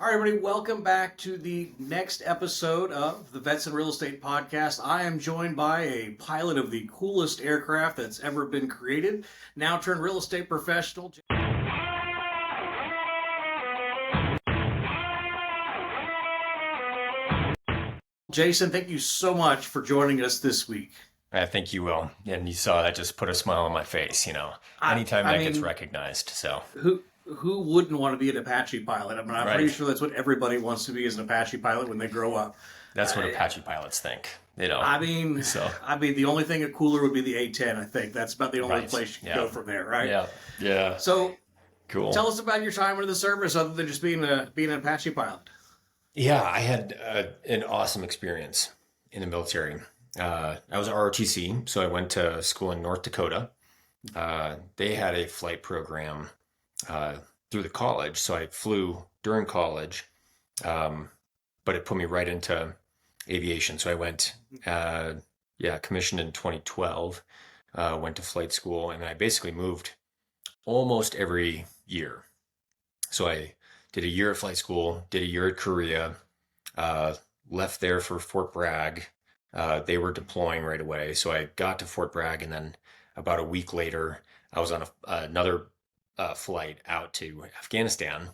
All right, everybody, welcome back to the next episode of the Vets and Real Estate Podcast. I am joined by a pilot of the coolest aircraft that's ever been created, now turned real estate professional. Jason, thank you so much for joining us this week. I think you will. And you saw that just put a smile on my face, anytime that gets recognized. So who wouldn't want to be an Apache pilot? I'm Right. pretty sure that's what everybody wants to be, as an Apache pilot when they grow up. That's what Apache pilots think, the only thing cooler would be the A-10. I think that's about the only Right. place you can Yeah. go from there, right? Yeah. So Cool. tell us about your time in the service, other than just being an Apache pilot. Yeah, I had an awesome experience in the military. I was ROTC, so I went to school in North Dakota. They had a flight program through the college, so I flew during college, but it put me right into aviation. So I went, commissioned in 2012, went to flight school, and I basically moved almost every year. So I did a year at flight school, did a year at Korea, left there for Fort Bragg. They were deploying right away. So I got to Fort Bragg, and then about a week later, I was on another flight out to Afghanistan,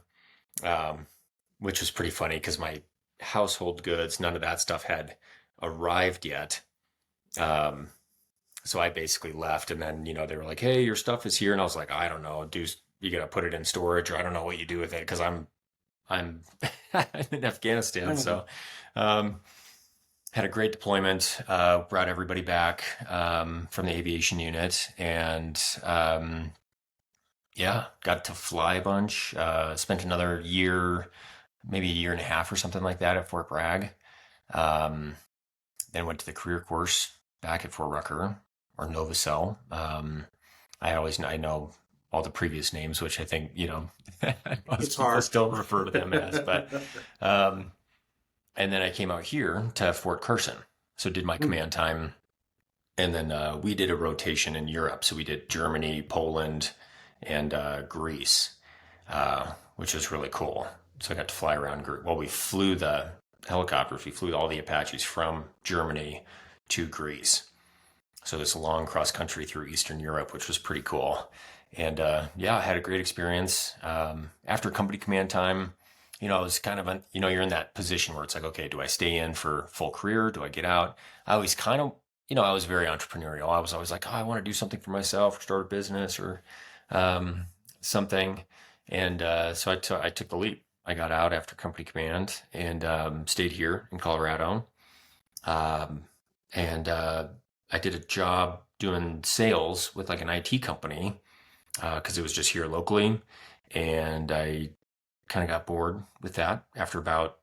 which was pretty funny because my household goods, none of that stuff had arrived yet. So I basically left, and then, they were like, hey, your stuff is here. And I was like, I don't know, you got to put it in storage, or I don't know what you do with it, because I'm in Afghanistan. So had a great deployment, brought everybody back from the aviation unit, and got to fly a bunch. Spent another year, maybe a year and a half or something like that at Fort Bragg. Then went to the career course back at Fort Rucker, or Novacell. I know all the previous names, which I think, It's hard. Still refer to them as, but, and then I came out here to Fort Carson. So did my command time. And then we did a rotation in Europe. So we did Germany, Poland, and Greece, which was really cool. So I got to fly around. Well, we flew the helicopters. We flew all the Apaches from Germany to Greece. So this long cross country through Eastern Europe, which was pretty cool. And I had a great experience. After company command time, I was kind of, you're in that position where it's like, okay, do I stay in for full career? Do I get out? I always kind of, I was very entrepreneurial. I was always like, oh, I want to do something for myself, or start a business, or something. And so I took the leap. I got out after company command and stayed here in Colorado. And I did a job doing sales with like an IT company because it was just here locally. And I kind of got bored with that after about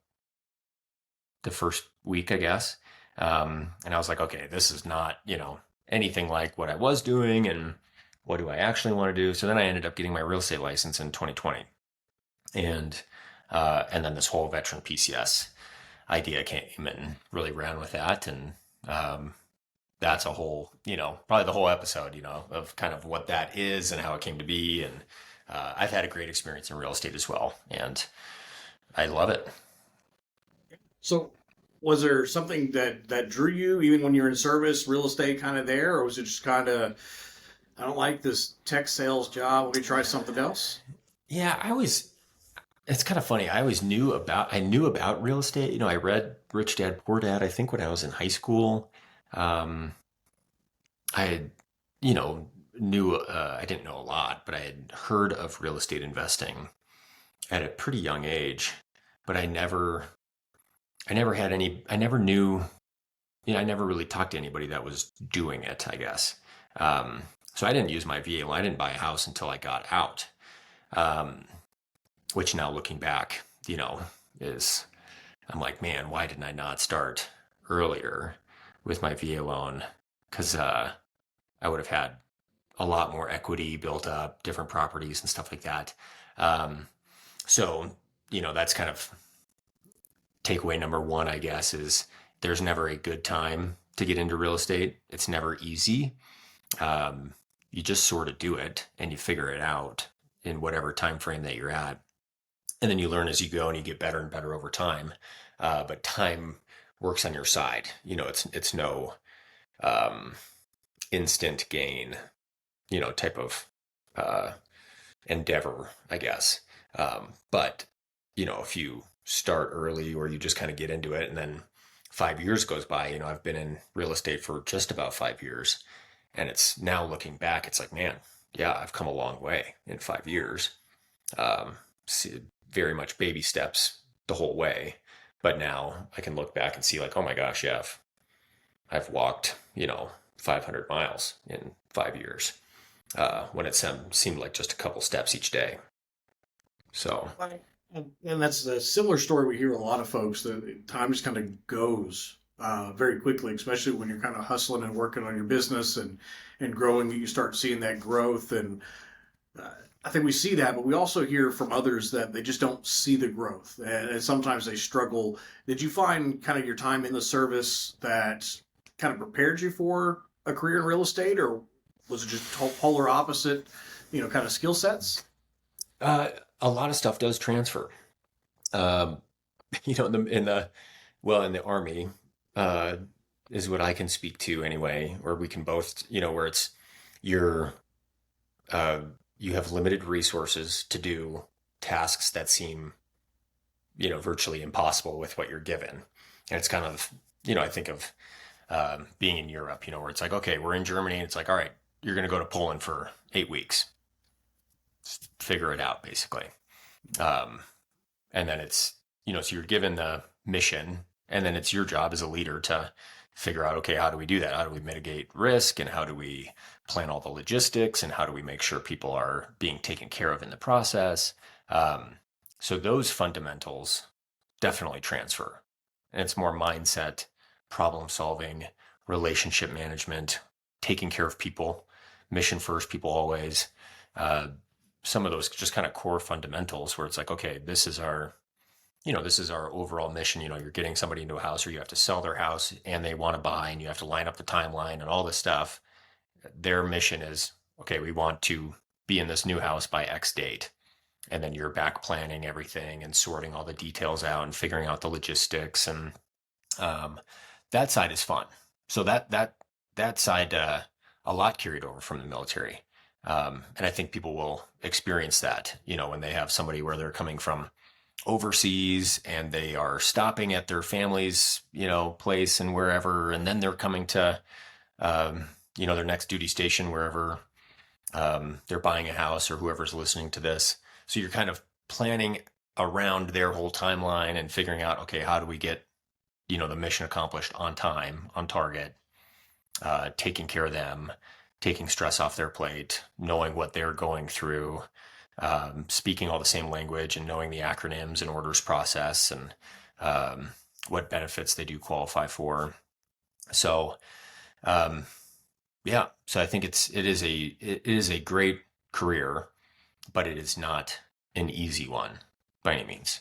the first week, I guess. And I was like, okay, this is not, anything like what I was doing, and what do I actually want to do? So then I ended up getting my real estate license in 2020. And then this whole veteran PCS idea came and really ran with that. And that's a whole, probably the whole episode, of kind of what that is and how it came to be. And I've had a great experience in real estate as well, and I love it. So was there something that drew you, even when you were in service, real estate kind of there, or was it just kind of, I don't like this tech sales job, let me try something else? Yeah, it's kind of funny. I knew about real estate. I read Rich Dad Poor Dad, I think, when I was in high school. I had, I didn't know a lot, but I had heard of real estate investing at a pretty young age, but I never knew, I never really talked to anybody that was doing it, I guess. So I didn't use my VA loan. I didn't buy a house until I got out. Which now looking back, I'm like, man, why didn't I not start earlier with my VA loan? Because I would have had a lot more equity built up, different properties and stuff like that. So, that's kind of takeaway number one, I guess, is there's never a good time to get into real estate. It's never easy. You just sort of do it and you figure it out in whatever time frame that you're at. And then you learn as you go and you get better and better over time. But time works on your side. It's no um, instant gain, type of uh, endeavor, I guess. But if you start early or you just kind of get into it and then 5 years goes by, I've been in real estate for just about 5 years. And it's now looking back, it's like, man, yeah, I've come a long way in 5 years. Um, Very much baby steps the whole way. But now I can look back and see like, oh my gosh, yeah, I've walked, 500 miles in 5 years when it seemed like just a couple steps each day. So, Right. And that's a similar story we hear a lot of folks that time just kind of goes very quickly, especially when you're kind of hustling and working on your business and growing. You start seeing that growth, and uh, I think we see that, but we also hear from others that they just don't see the growth, and sometimes they struggle. Did you find kind of your time in the service that kind of prepared you for a career in real estate, or was it just polar opposite, kind of skill sets? uh, a lot of stuff does transfer. Um, in the army, uh, is what I can speak to anyway, or we can both, where it's you're, uh, you have limited resources to do tasks that seem, virtually impossible with what you're given. And it's kind of, I think of being in Europe, where it's like, okay, we're in Germany, and it's like, all right, you're going to go to Poland for 8 weeks. Just figure it out, basically. Um, and then it's, so you're given the mission, and then it's your job as a leader to figure out, okay, how do we do that? How do we mitigate risk? And how do we plan all the logistics? And how do we make sure people are being taken care of in the process? Um, so those fundamentals definitely transfer. And it's more mindset, problem solving, relationship management, taking care of people, mission first, people always. Uh, some of those just kind of core fundamentals where it's like, okay, this is our overall mission. You're getting somebody into a house, or you have to sell their house and they want to buy, and you have to line up the timeline and all this stuff. Their mission is, okay, we want to be in this new house by X date. And then you're back planning everything and sorting all the details out and figuring out the logistics. And um, that side is fun. So that side, a lot carried over from the military. And I think people will experience that, when they have somebody where they're coming from overseas and they are stopping at their family's, place and wherever, and then they're coming to, their next duty station wherever they're buying a house, or whoever's listening to this. So you're kind of planning around their whole timeline and figuring out, okay, how do we get, the mission accomplished on time, on target, taking care of them, taking stress off their plate, knowing what they're going through, speaking all the same language and knowing the acronyms and orders process, and what benefits they do qualify for. So, um, yeah, so I think it is a great career, but it is not an easy one by any means.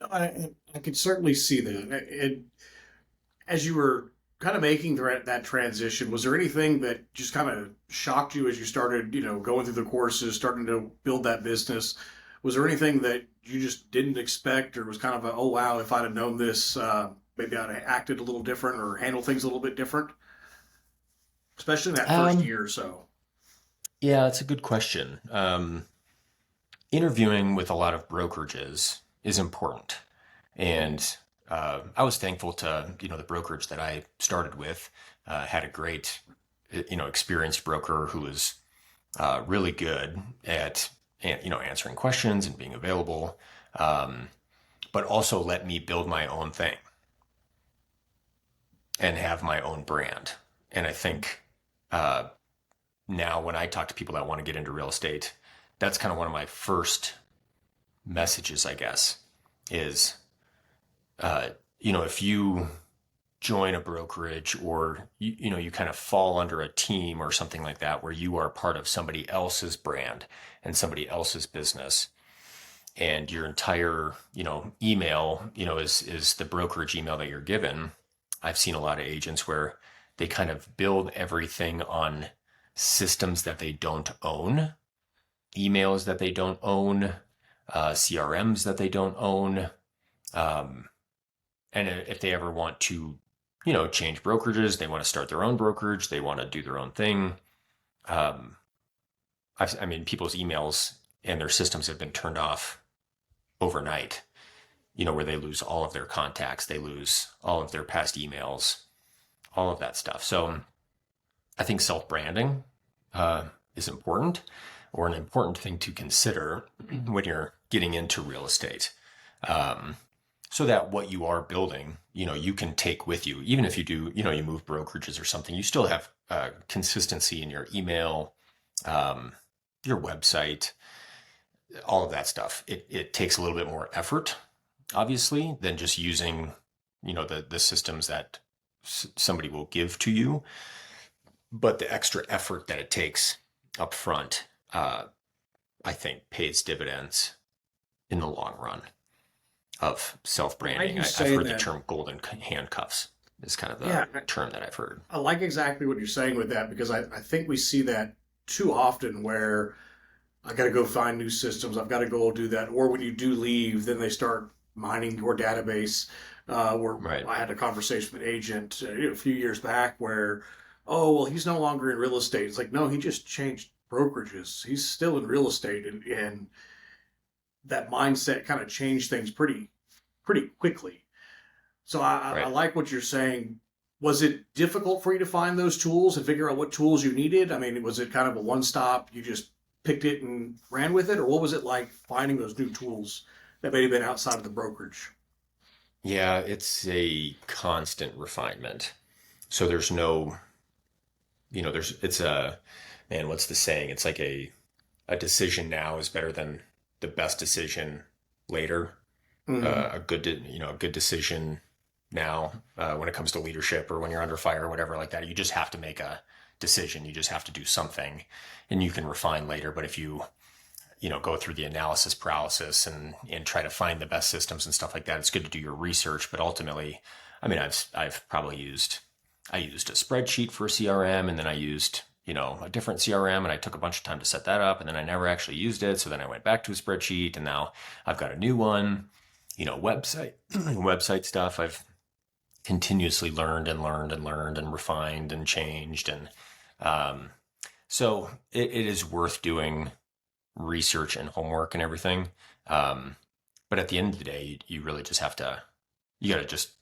I could certainly see that. As you were kind of making that transition, was there anything that just kind of shocked you as you started, going through the courses, starting to build that business? Was there anything that you just didn't expect, or was kind of a, oh wow, if I'd have known this, maybe I'd have acted a little different or handled things a little bit different, especially in that first Um, year or so? yeah, that's a good question. Interviewing with a lot of brokerages is important. And I was thankful to, the brokerage that I started with had a great, experienced broker who was really good at, answering questions and being available, um, but also let me build my own thing and have my own brand. And I think uh, now when I talk to people that want to get into real estate, that's kind of one of my first messages, I guess, is, uh, if you join a brokerage, or you kind of fall under a team or something like that where you are part of somebody else's brand and somebody else's business, and your entire email is the brokerage email that you're given. I've seen a lot of agents where they kind of build everything on systems that they don't own, emails that they don't own, CRMs that they don't own. Um, and if they ever want to, change brokerages, they want to start their own brokerage, they want to do their own thing. Um, I mean, people's emails and their systems have been turned off overnight, where they lose all of their contacts, they lose all of their past emails, all of that stuff. So I think self-branding is important, or an important thing to consider when you're getting into real estate. Um, so that what you are building, you can take with you, even if you do, you move brokerages or something, you still have consistency in your email, um, your website, all of that stuff. It takes a little bit more effort, obviously, than just using, the systems that somebody will give to you. But the extra effort that it takes up front, I think, pays dividends in the long run of I like self-branding. you I've saying heard the that. term golden handcuffs is kind of the Yeah, term that I've heard. I like exactly what you're saying with that because I think we see that too often where I got to go find new systems. I've got to go do that. Or when you do leave, then they start mining your database. Where Right. I had a conversation with an agent a few years back where, oh, well, he's no longer in real estate. It's like, no, he just changed brokerages. He's still in real estate. And that mindset kind of changed things pretty quickly. So I Right. like what you're saying. Was it difficult for you to find those tools and figure out what tools you needed? I mean, was it kind of a one stop? You just picked it and ran with it, or what was it like finding those new tools that may have been outside of the brokerage? Yeah, it's a constant refinement. So there's no, it's a, man, what's the saying? It's like a decision now is better than the best decision later. Mm-hmm. A good decision now when it comes to leadership or when you're under fire or whatever like that. You just have to make a decision. You just have to do something, and you can refine later. But if you go through the analysis paralysis and try to find the best systems and stuff like that, it's good to do your research. But ultimately, I mean, I've probably I used a spreadsheet for a CRM, and then I used a different CRM, and I took a bunch of time to set that up, and then I never actually used it. So then I went back to a spreadsheet, and now I've got a new one. Website website stuff. I've continuously learned and learned and learned and refined and changed, and um, so it is worth doing research and homework and everything. Um, but at the end of the day, you really just have to, you got to just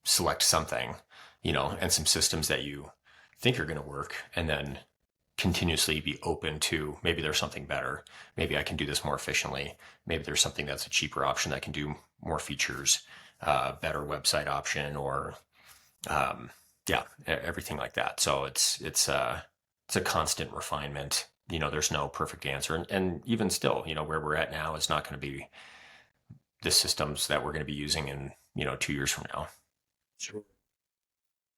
select something, and some systems that you think are going to work, and then continuously be open to maybe there's something better. Maybe I can do this more efficiently. Maybe there's something that's a cheaper option that can do more features, better website option, or um, yeah, everything like that. So it's a constant refinement. There's no perfect answer, and even still, where we're at now is not going to be the systems that we're going to be using in 2 years from now. Sure.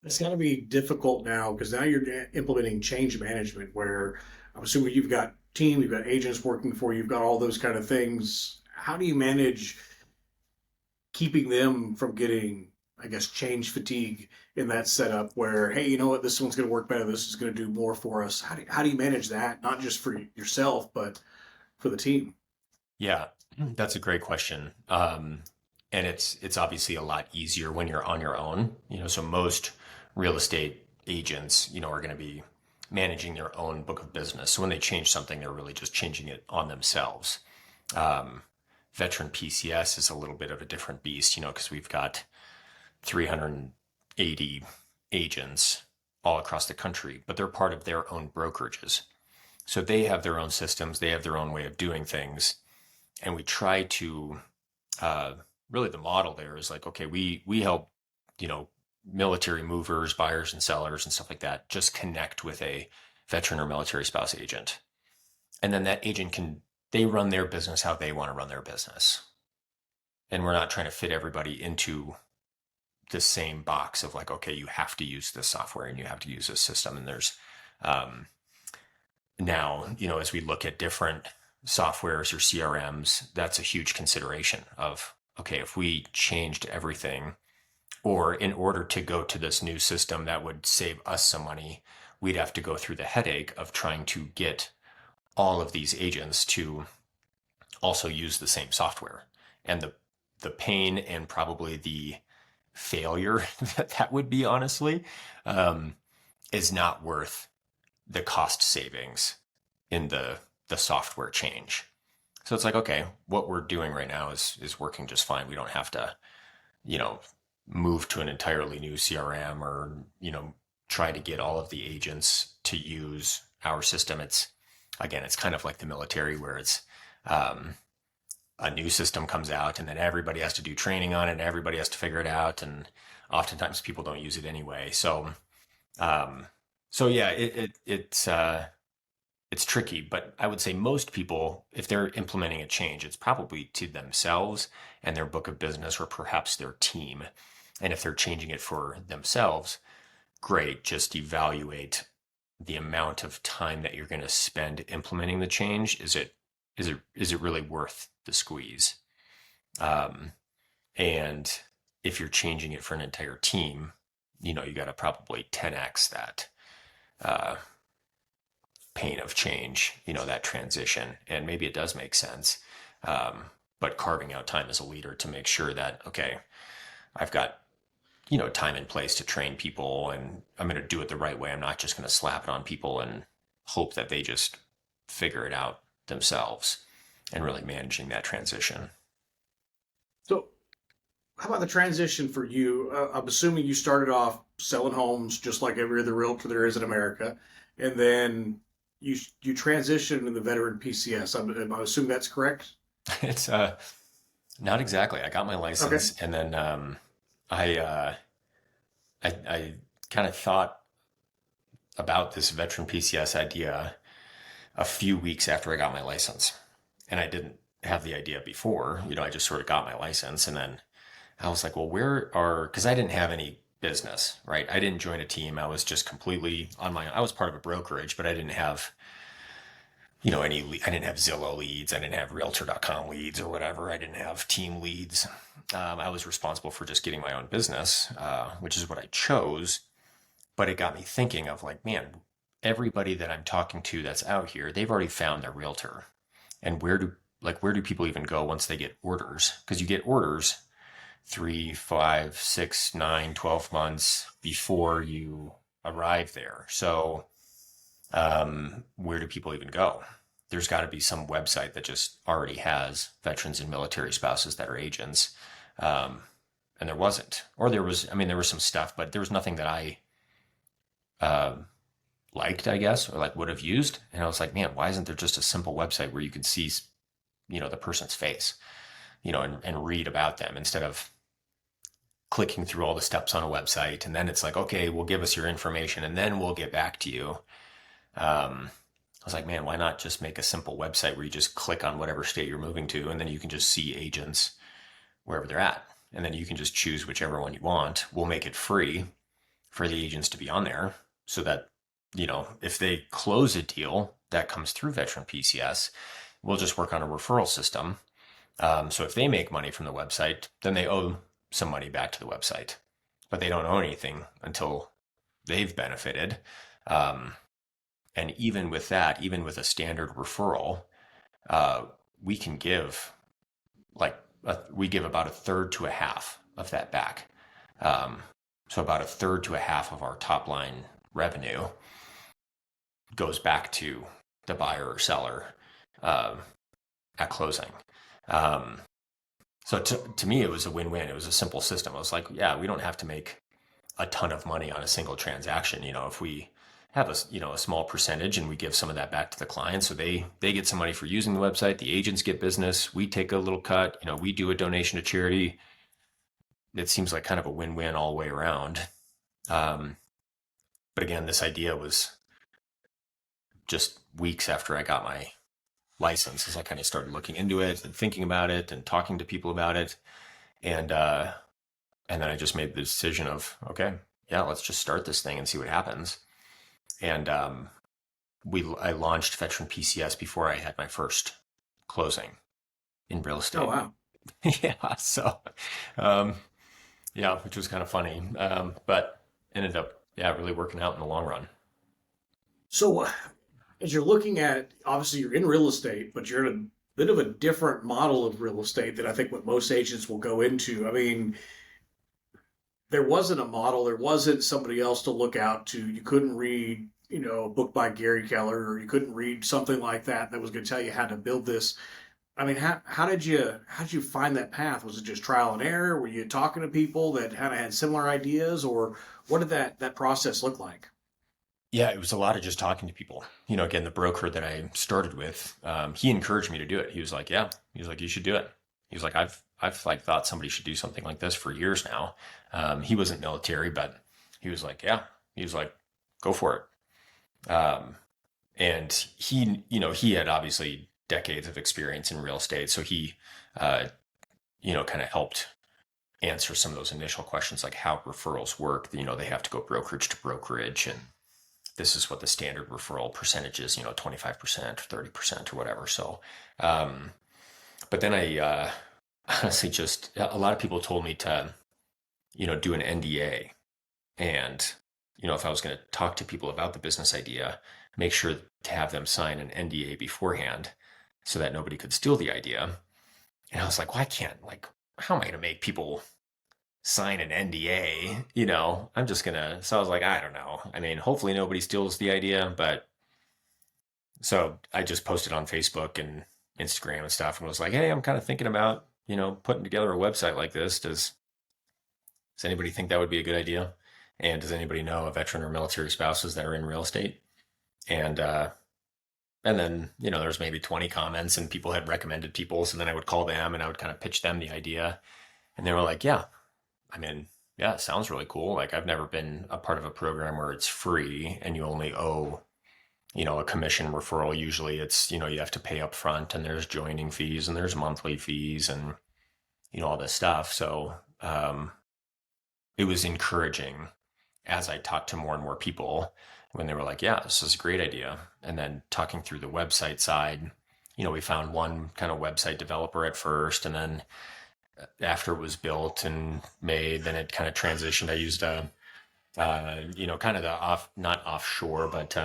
It's got to be difficult now because now you're implementing change management where I'm assuming you've got team, you've got agents working for you, you've got all those kind of things. How do you manage keeping them from getting, I guess, change fatigue in that setup where, hey, you know what, this one's going to work better, this is going to do more for us? How do you manage that, not just for yourself, but for the team? Yeah, that's a great question. And it's obviously a lot easier when you're on your own. So most real estate agents, are going to be managing their own book of business. So when they change something, they're really just changing it on themselves. Um, Veteran PCS is a little bit of a different beast, because we've got 380 agents all across the country, but they're part of their own brokerages. So they have their own systems, they have their own way of doing things, and we try to uh, really the model there is like, okay, we help you know military movers, buyers and sellers and stuff like that just connect with a veteran or military spouse agent, and then that agent can they run their business how they want to run their business, and we're not trying to fit everybody into the same box of like, okay, you have to use this software and you have to use this system, and there's um, now, as we look at different softwares or CRMs, that's a huge consideration of, okay, if we changed everything, or in order to go to this new system that would save us some money, we'd have to go through the headache of trying to get all of these agents to also use the same software. And the pain and probably the failure that would be, honestly, um, is not worth the cost savings in the software change. So it's like, okay, what we're doing right now is working just fine. We don't have to, you know, move to an entirely new CRM or, try to get all of the agents to use our system. It's again, it's kind of like the military where it's um, a new system comes out and then everybody has to do training on it and everybody has to figure it out. And oftentimes people don't use it anyway. Um, so yeah, it's tricky, but I would say most people, if they're implementing a change, it's probably to themselves and their book of business or perhaps their team. And if they're changing it for themselves, great. Just evaluate the amount of time that you're going to spend implementing the change. Is it really worth the squeeze? Um, and if you're changing it for an entire team, you got to probably 10x that uh, pain of change, that transition. And maybe it does make sense. But carving out time as a leader to make sure that, okay, I've got, time and place to train people and I'm going to do it the right way. I'm not just going to slap it on people and hope that they just figure it out themselves and really managing that transition. So, how about the transition for you? I'm assuming you started off selling homes just like every other realtor there is in America, and then you transitioned into the veteran PCS. I'm assuming that's correct. It's not exactly. I got my Okay. license and then I I kind of thought about this veteran PCS idea a few weeks after I got my license. And I didn't have the idea before, I just sort of got my license and then I was like, well, because I didn't have any business, right? I didn't join a team. I was just completely on my own. I was part of a brokerage, but I didn't have, I didn't have Zillow leads. I didn't have realtor.com leads or whatever. I didn't have team leads. I was responsible for just getting my own business, which is what I chose. But it got me thinking of like, man, everybody that I'm talking to that's out here, they've already found their realtor. And where do people even go once they get orders? Because you get orders 3, 5, 6, 9, 12 months before you arrive there. So where do people even go? There's got to be some website that just already has veterans and military spouses that are agents. Um, and there wasn't, or there was, I mean, there was some stuff, but there was nothing that I uh, liked, I guess, or like would have used. And I was like, man, why isn't there just a simple website where you can see, the person's face, and read about them instead of clicking through all the steps on a website. And then it's like, okay, well, give us your information and then we'll get back to you. I was like, man, why not just make a simple website where you just click on whatever state you're moving to and then you can just see agents wherever they're at. And then you can just choose whichever one you want. We'll make it free for the agents to be on there so that, if they close a deal that comes through Veteran PCS, we'll just work on a referral system. So if they make money from the website, then they owe some money back to the website, but they don't owe anything until they've benefited. Um, and even with that, even with a standard referral, uh, we can give we give about a third to a half of that back. Um, so about a third to a half of our top line revenue goes back to the buyer or seller uh, at closing. Um, so to me, it was a win-win. It was a simple system. I was like, yeah, we don't have to make a ton of money on a single transaction. If we have a small percentage and we give some of that back to the client, so they get some money for using the website, the agents get business, we take a little cut, we do a donation to charity. It seems like kind of a win-win all the way around. Um, but again, this idea was just weeks after I got my license as I kind of started looking into it and thinking about it and talking to people about it. And then I just made the decision of, okay, yeah, let's just start this thing and see what happens. And I launched Veteran PCS before I had my first closing in real Oh estate. wow. Yeah, so um, yeah, which was kind of funny, but ended up really working out in the long run. So, as you're looking at, obviously you're in real estate, but you're in bit of a different model of real estate than I think what most agents will go into. I mean, there wasn't a model, there wasn't somebody else to look out to. You couldn't read, a book by Gary Keller, or you couldn't read something like that was going to tell you how to build this. I mean, how did you find that path? Was it just trial and error? Were you talking to people that kind of had similar ideas, or what did that process look like? Yeah, it was a lot of just talking to people. Again, the broker that I started with, he encouraged me to do it. He was like, "Yeah," he was like, "You should do it." He was like, "I've like thought somebody should do something like this for years now." He wasn't military, but he was like, "Yeah," he was like, "Go for it." And he had obviously decades of experience in real estate, so he, uh, kind of helped answer some of those initial questions, like how referrals work. They have to go brokerage to brokerage, and this is what the standard referral percentage is, 25% or 30% or whatever. So, um, but then I honestly just, a lot of people told me to, do an NDA. And, if I was going to talk to people about the business idea, make sure to have them sign an NDA beforehand so that nobody could steal the idea. And I was like, well, I can't, like, how am I going to make people sign an NDA? I'm just gonna. So I was like, I don't know. I mean, hopefully nobody steals the idea, but so I just posted on Facebook and Instagram and stuff and was like, hey, I'm kind of thinking about, putting together a website like this. Does anybody think that would be a good idea? And does anybody know a veteran or military spouses that are in real estate? And and then, there's maybe 20 comments and people had recommended people. So then I would call them and I would kind of pitch them the idea. And they were like, yeah, I mean, yeah, it sounds really cool. Like I've never been a part of a program where it's free and you only owe, a commission referral. Usually it's, you have to pay up front and there's joining fees and there's monthly fees and, all this stuff. So it was encouraging as I talked to more and more people when they were like, yeah, this is a great idea. And then talking through the website side, we found one kind of website developer at first, and then after it was built and made, then it kind of transitioned. I used kind of the not offshore, but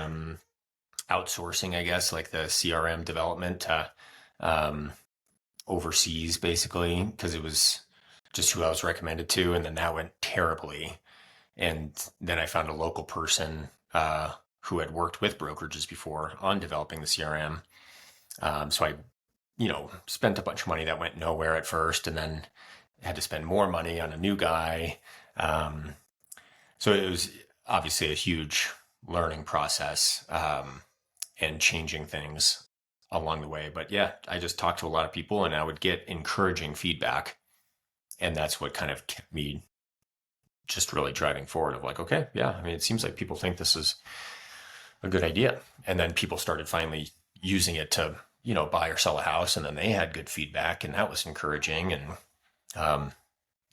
outsourcing, I guess, like the CRM development um, overseas, basically, because it was just who I was recommended to, and then that went terribly. And then I found a local person who had worked with brokerages before on developing the CRM. So I spent a bunch of money that went nowhere at first, and then had to spend more money on a new guy. Um, so it was obviously a huge learning process and changing things along the way. But yeah, I just talked to a lot of people and I would get encouraging feedback. And that's what kind of kept me just really driving forward of like, okay, yeah, I mean, it seems like people think this is a good idea. And then people started finally using it to, buy or sell a house. And then they had good feedback and that was encouraging. And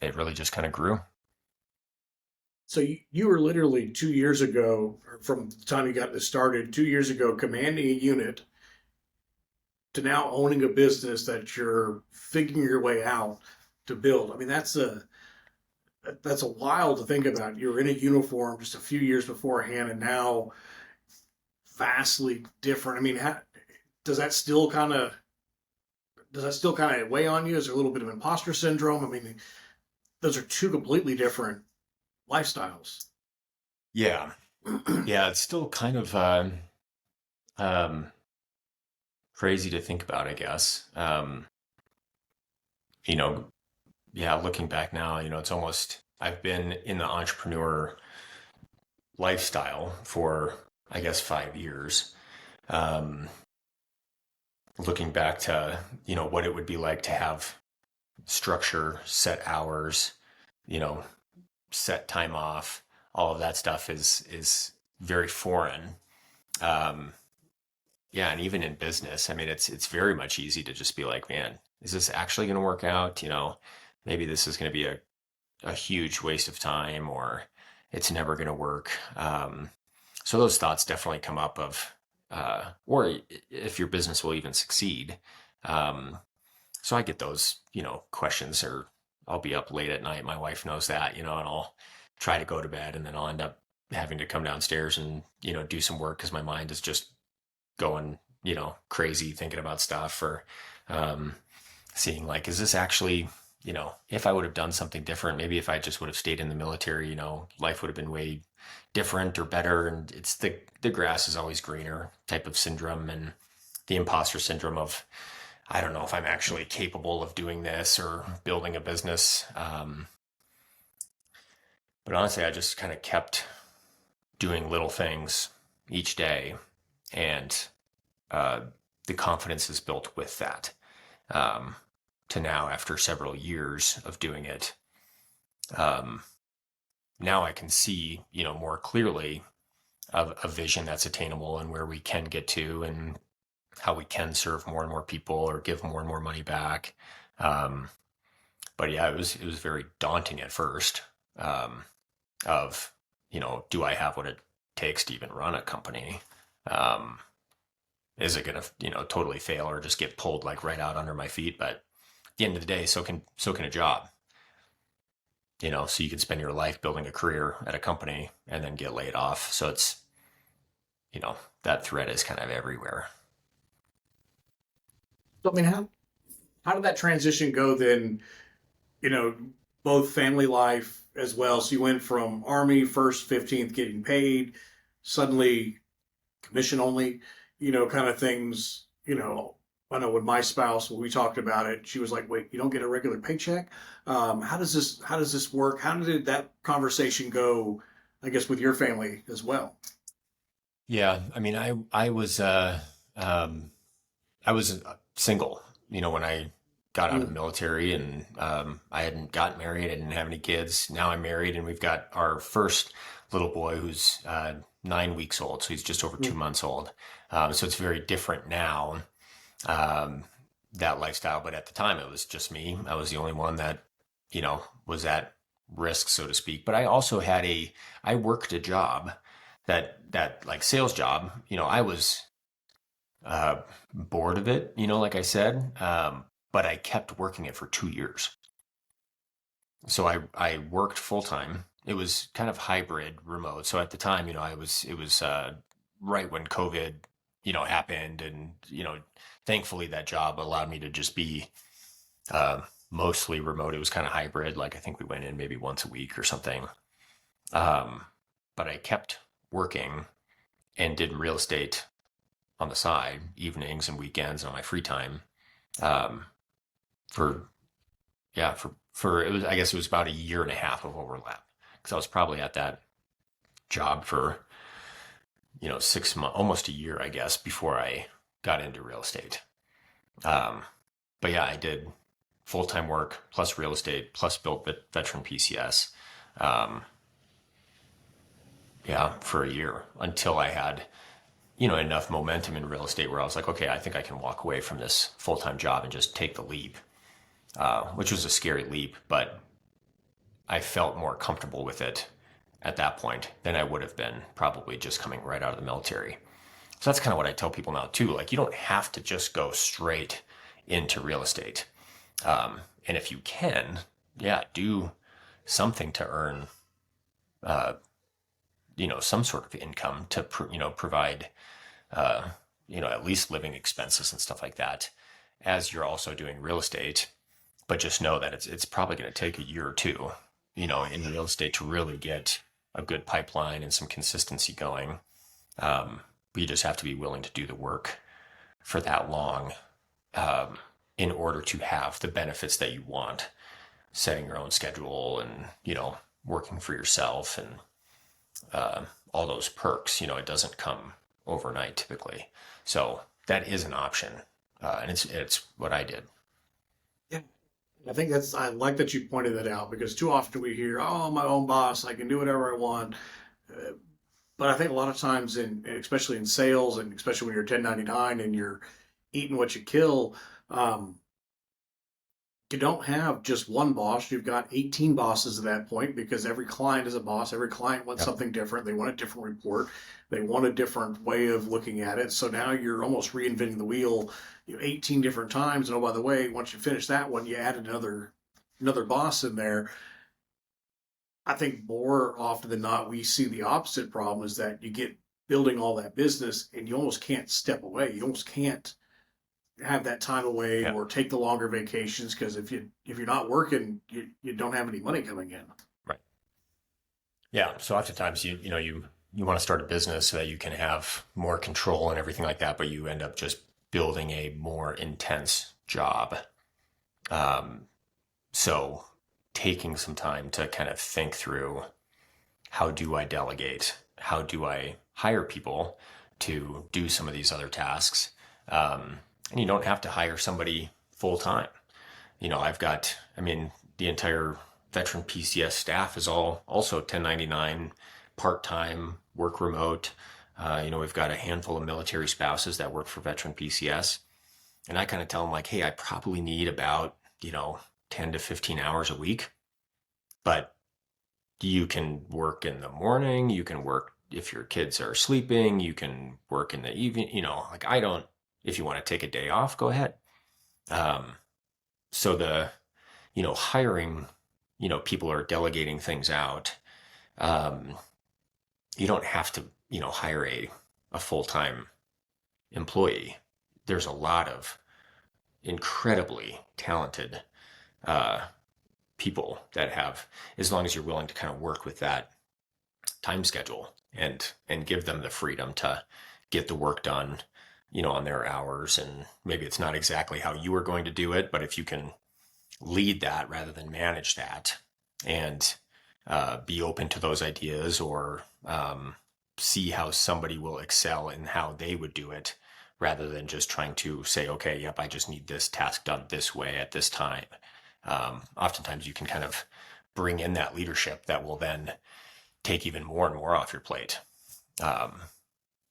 it really just kind of grew. So you were literally 2 years ago, or from the time you got this started, 2 years ago, commanding a unit to now owning a business that you're figuring your way out to build. I mean, that's a wild to think about. You were in a uniform just a few years beforehand, and now vastly different. I mean, does that still kind of does that still kind of weigh on you? Is there a little bit of imposter syndrome? I mean, those are two completely different lifestyles. Yeah. Yeah. It's still kind of um, crazy to think about, I guess. You know, yeah, looking back now, it's almost, I've been in the entrepreneur lifestyle for, I guess, 5 years. Um, Looking back to, what it would be like to have structure, set hours, you know, set time off, all of that stuff is very foreign. Um, yeah, and even in business, I mean, it's very much easy to just be like, man, is this actually going to work out? Maybe this is going to be a huge waste of time, or it's never going to work. So those thoughts definitely come up of, or if your business will even succeed. Um, so I get those, questions, or I'll be up late at night. My wife knows that, and I'll try to go to bed and then I'll end up having to come downstairs and, do some work because my mind is just going, crazy thinking about stuff, or Um, Seeing like, is this actually, if I would have done something different, maybe if I just would have stayed in the military, life would have been way different or better. And it's the grass is always greener type of syndrome, and the imposter syndrome of, I don't know if I'm actually capable of doing this or building a business. But honestly, I just kind of kept doing little things each day, and uh, the confidence is built with that. Um, to now, after several years of doing it, um, now I can see, more clearly a vision that's attainable and where we can get to, and how we can serve more and more people or give more and more money back. Um, but yeah, it was very daunting at first. Um, of, do I have what it takes to even run a company? Um, is it going to, totally fail or just get pulled like right out under my feet? But at the end of the day, so can a job. So you can spend your life building a career at a company and then get laid off. So it's, that threat is kind of everywhere. So, I mean, how did that transition go then? You know, both family life as well. So you went from Army, first 15th getting paid, suddenly commission only, kind of things. I know with my spouse, when we talked about it, she was like, "Wait, you don't get a regular paycheck? How does this work? How did that conversation go? I guess with your family as well." Yeah. I mean, um, I was single, when I got out of the Mm, military, and I hadn't gotten married. I didn't have any kids. Now I'm married, and we've got our first little boy who's 9 weeks old. So he's just over two mm. months old. So it's very different now, um, that lifestyle. But at the time, it was just me. I was the only one that, was at risk, so to speak. But I also I worked a job that like sales job. I was uh, bored of it, like I said. But I kept working it for 2 years. So I worked full time. It was kind of hybrid remote. So at the time, it was right when COVID, happened, and thankfully that job allowed me to just be uh, mostly remote. It was kind of hybrid. Like I think we went in maybe once a week or something. Um, but I kept working and did real estate on the side, evenings and weekends and on my free time. Um, for yeah, for it was, I guess it was about a year and a half of overlap, because I was probably at that job for 6 months, almost a year, I guess, before I got into real estate. Um, but yeah, I did full time work plus real estate plus built veteran PCS. Um, yeah, for a year until I had enough momentum in real estate where I was like, okay, I think I can walk away from this full time job and just take the leap, which was a scary leap, but I felt more comfortable with it at that point than I would have been probably just coming right out of the military. So that's kind of what I tell people now too. Like, you don't have to just go straight into real estate. And if you can, yeah, do something to earn, uh, some sort of income to, provide, uh, at least living expenses and stuff like that, as you're also doing real estate. But just know that it's probably going to take a year or two, in real estate to really get a good pipeline and some consistency going. But you just have to be willing to do the work for that long, um, in order to have the benefits that you want, setting your own schedule and, working for yourself, and uh, all those perks. It doesn't come overnight typically. So that is an option. And it's what I did. Yeah. I think I like that you pointed that out because too often we hear, "Oh, I'm my own boss. I can do whatever I want." Uh, but I think a lot of times, especially in sales, and especially when you're 1099 and you're eating what you kill, um, you don't have just one boss. You've got 18 bosses at that point because every client is a boss. Every client wants Yep. something different. They want a different report. They want a different way of looking at it. So now you're almost reinventing the wheel, 18 different times. And oh, by the way, once you finish that one, you add another boss in there. I think more often than not, we see the opposite problem is that you get building all that business and you almost can't step away. You almost can't have that time away Yeah. or take the longer vacations because if you're not working, you don't have any money coming in. Right. Yeah. So oftentimes you want to start a business so that you can have more control and everything like that, but you end up just building a more intense job. Um, so taking some time to kind of think through, how do I delegate? How do I hire people to do some of these other tasks? And you don't have to hire somebody full time. I mean, the entire veteran PCS staff is all also 1099, part time, work remote. We've got a handful of military spouses that work for veteran PCS. And I kind of tell them, like, hey, I probably need about, 10 to 15 hours a week, but you can work in the morning, you can work if your kids are sleeping, you can work in the evening, like I don't, if you want to take a day off, go ahead. Um, so hiring, people are delegating things out. Um, you don't have to, hire a full-time employee. There's a lot of incredibly talented, uh, people that have, as long as you're willing to kind of work with that time schedule and give them the freedom to get the work done, on their hours. And maybe it's not exactly how you are going to do it, but if you can lead that rather than manage that, and be open to those ideas, or see how somebody will excel in how they would do it, rather than just trying to say, okay, yep, I just need this task done this way at this time. Oftentimes you can kind of bring in that leadership that will then take even more and more off your plate, um,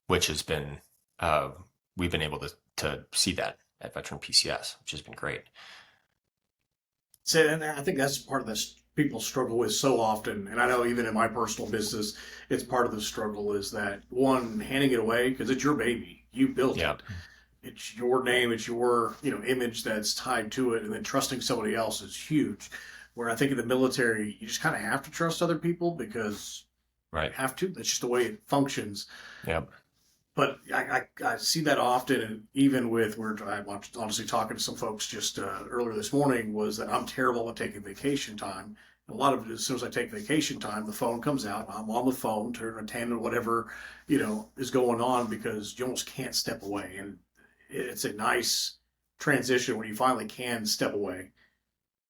which has been, uh, we've been able to see that at Veteran PCS, which has been great. So, and I think that's part of this people struggle with so often. And I know even in my personal business, it's part of the struggle is that one, handing it away because it's your baby, you built Yeah. it, it's your name, it's your image that's tied to it, and then trusting somebody else is huge. Where I think in the military, you just kind of have to trust other people because you Right. have to. That's just the way it functions. Yeah. But I see that often, and even with where I'm honestly talking to some folks just earlier this morning, was that I'm terrible at taking vacation time. And a lot of it, as soon as I take vacation time, the phone comes out. I'm on the phone, turn attending whatever is going on because you almost can't step away, and it's a nice transition when you finally can step away.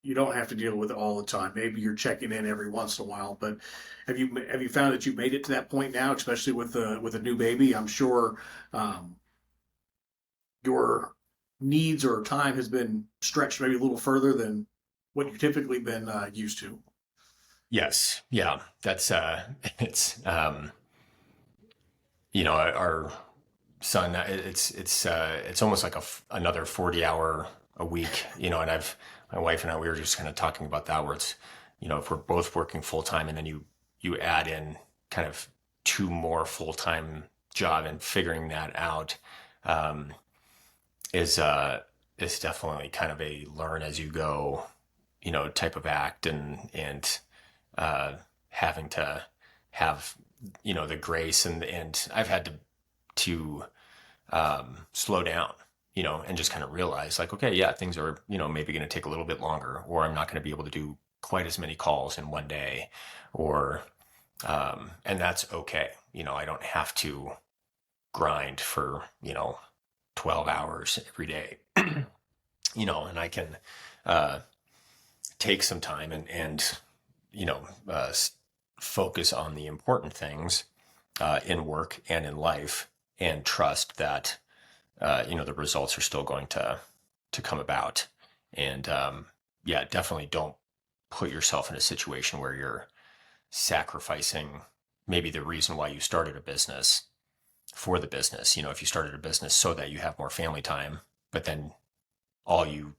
You don't have to deal with it all the time. Maybe you're checking in every once in a while, but have you found that you've made it to that point now, especially with a new baby? I'm sure your needs or time has been stretched maybe a little further than what you've typically been used to. Yes. Yeah. That's, it's, our son, it's almost like another 40-hour a week, and my wife and I, we were just kind of talking about that, where it's, if we're both working full time, and then you add in kind of two more full-time job, and figuring that out, um, is, is definitely kind of a learn as you go, type of act, and, uh, having to have, the grace, and I've had to slow down, and just kind of realize, like, okay, yeah, things are, maybe going to take a little bit longer, or I'm not going to be able to do quite as many calls in one day, or, and that's okay. I don't have to grind for, 12 hours every day, and I can, uh, take some time and, you know, uh, focus on the important things, in work and in life, and trust that, the results are still going to come about. And yeah, definitely don't put yourself in a situation where you're sacrificing maybe the reason why you started a business for the business. If you started a business so that you have more family time, but then all you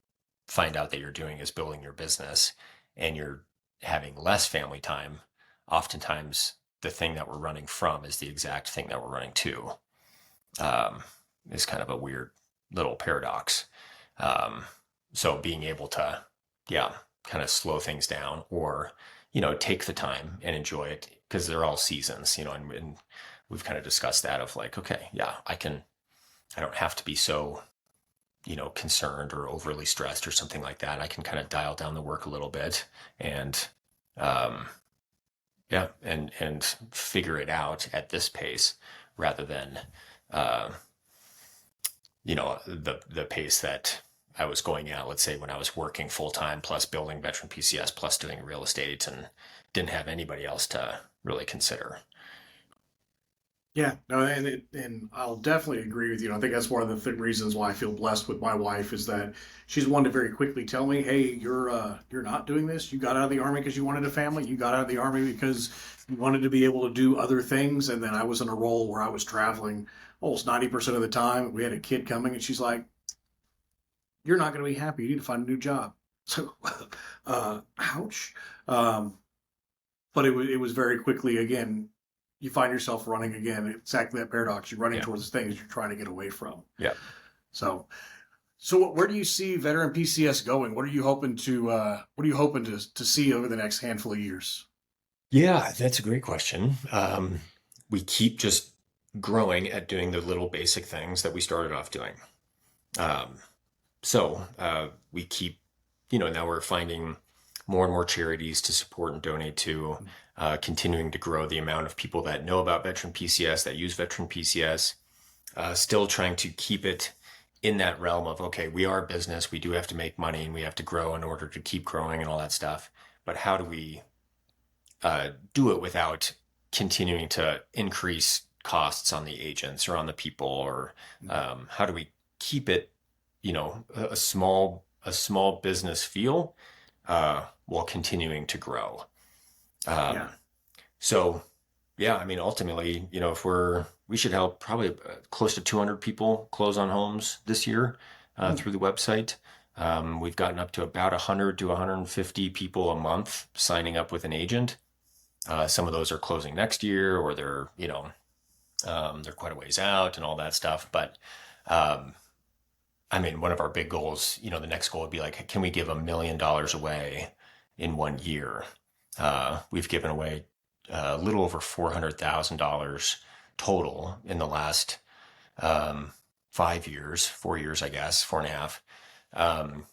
find out that you're doing is building your business, and you're having less family time, oftentimes the thing that we're running from is the exact thing that we're running to. Um, is kind of a weird little paradox. Um, so being able to, yeah, kind of slow things down, or, take the time and enjoy it, because they're all seasons, and we've kind of discussed that of like, okay, yeah, I don't have to be so, concerned or overly stressed or something like that, I can kind of dial down the work a little bit and, um, yeah, and figure it out at this pace rather than, uh, the pace that I was going at, let's say when I was working full time plus building veteran PCS plus doing real estate and didn't have anybody else to really consider. Yeah, no, and I'll definitely agree with you. I think that's one of the reasons why I feel blessed with my wife is that she's one to very quickly tell me, "Hey, you're not doing this. You got out of the army because you wanted a family. You got out of the army because you wanted to be able to do other things." And then I was in a role where I was traveling almost 90% of the time. We had a kid coming, and she's like, "You're not going to be happy. You need to find a new job." So, ouch. Um, but it was very quickly again. You find yourself running again. Exactly that paradox. You're running Yeah. towards the things you're trying to get away from. Yeah. So, where do you see veteran PCS going? What are you hoping to see over the next handful of years? Yeah, that's a great question. We keep just growing at doing the little basic things that we started off doing. Um, so we keep, now we're finding more and more charities to support and donate to, continuing to grow the amount of people that know about veteran PCS, that use veteran PCS, still trying to keep it in that realm of, okay, we are a business, we do have to make money and we have to grow in order to keep growing and all that stuff. But how do we do it without continuing to increase costs on the agents or on the people, or how do we keep it, a small business feel while continuing to grow. Yeah. Um, so yeah, I mean, ultimately, if we should help probably close to 200 people close on homes this year Mm. through the website. We've gotten up to about 100 to 150 people a month signing up with an agent. Some of those are closing next year, or they're quite a ways out and all that stuff. But um, I mean, one of our big goals, the next goal would be like, can we give $1 million away in 1 year? We've given away a little over $400,000 total in the last 5 years, 4 years, I guess, 4.5. Um,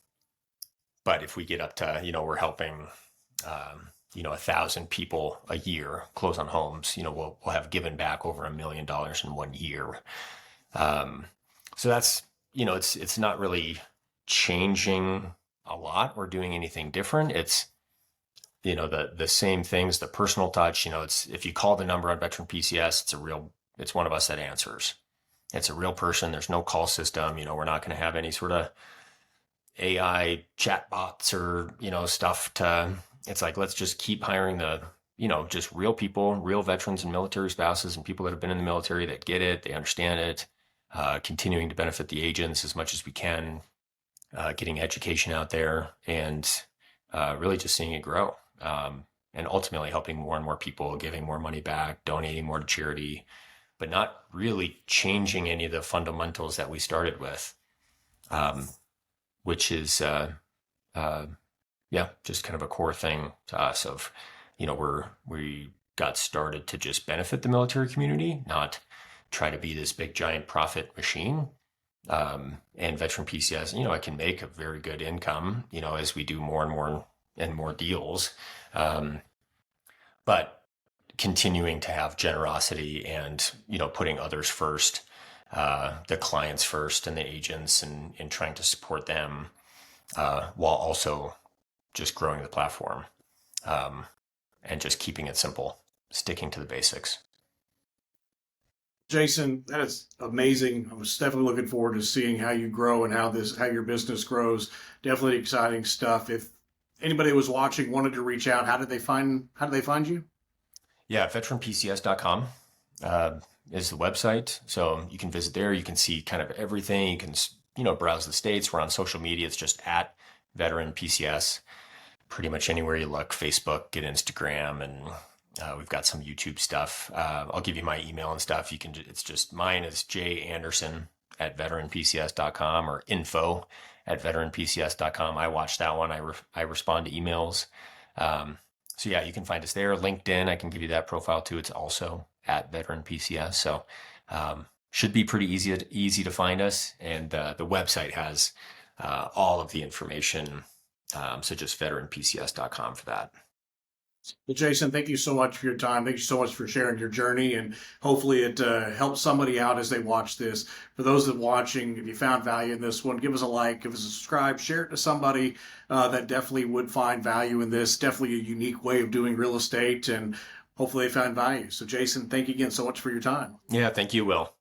but if we get up to, we're helping, 1,000 people a year close on homes, we'll have given back over $1 million in 1 year. Um, so that's, it's not really changing a lot or doing anything different. It's, the same things, the personal touch, it's, if you call the number on veteran PCS, it's one of us that answers. It's a real person. There's no call system. We're not going to have any sort of AI chat bots or, stuff it's like, let's just keep hiring just real people, real veterans and military spouses and people that have been in the military that get it, they understand it, continuing to benefit the agents as much as we can, getting education out there and really just seeing it grow. And ultimately helping more and more people, giving more money back, donating more to charity, but not really changing any of the fundamentals that we started with, um, which is, uh, yeah, just kind of a core thing to us of, we got started to just benefit the military community, not try to be this big giant profit machine. And veteran PCS, I can make a very good income, as we do more and more and more deals. Um, but continuing to have generosity and, putting others first, the clients first and the agents and trying to support them, while also just growing the platform, um, and just keeping it simple, sticking to the basics. Jason, that is amazing. I was definitely looking forward to seeing how you grow and how your business grows. Definitely exciting stuff. If anybody was watching wanted to reach out, how did they find you? Yeah, veteranpcs.com is the website. So you can visit there. You can see kind of everything. You can, browse the states. We're on social media. It's just at veteran PCS. Pretty much anywhere you look, Facebook, get Instagram, and we've got some YouTube stuff. I'll give you my email and stuff. It's just mine is janderson at veteranpcs.com or info at veteranpcs.com. I watch that one. I respond to emails. So yeah, you can find us there. LinkedIn, I can give you that profile too. It's also at veteran PCS. So should be pretty easy to find us. And the website has all of the information. So just veteranpcs.com for that. Well, Jason, thank you so much for your time. Thank you so much for sharing your journey, and hopefully it helps somebody out as they watch this. For those that are watching, if you found value in this one, give us a like, give us a subscribe, share it to somebody that definitely would find value in this. Definitely a unique way of doing real estate, and hopefully they found value. So, Jason, thank you again so much for your time. Yeah, thank you, Will.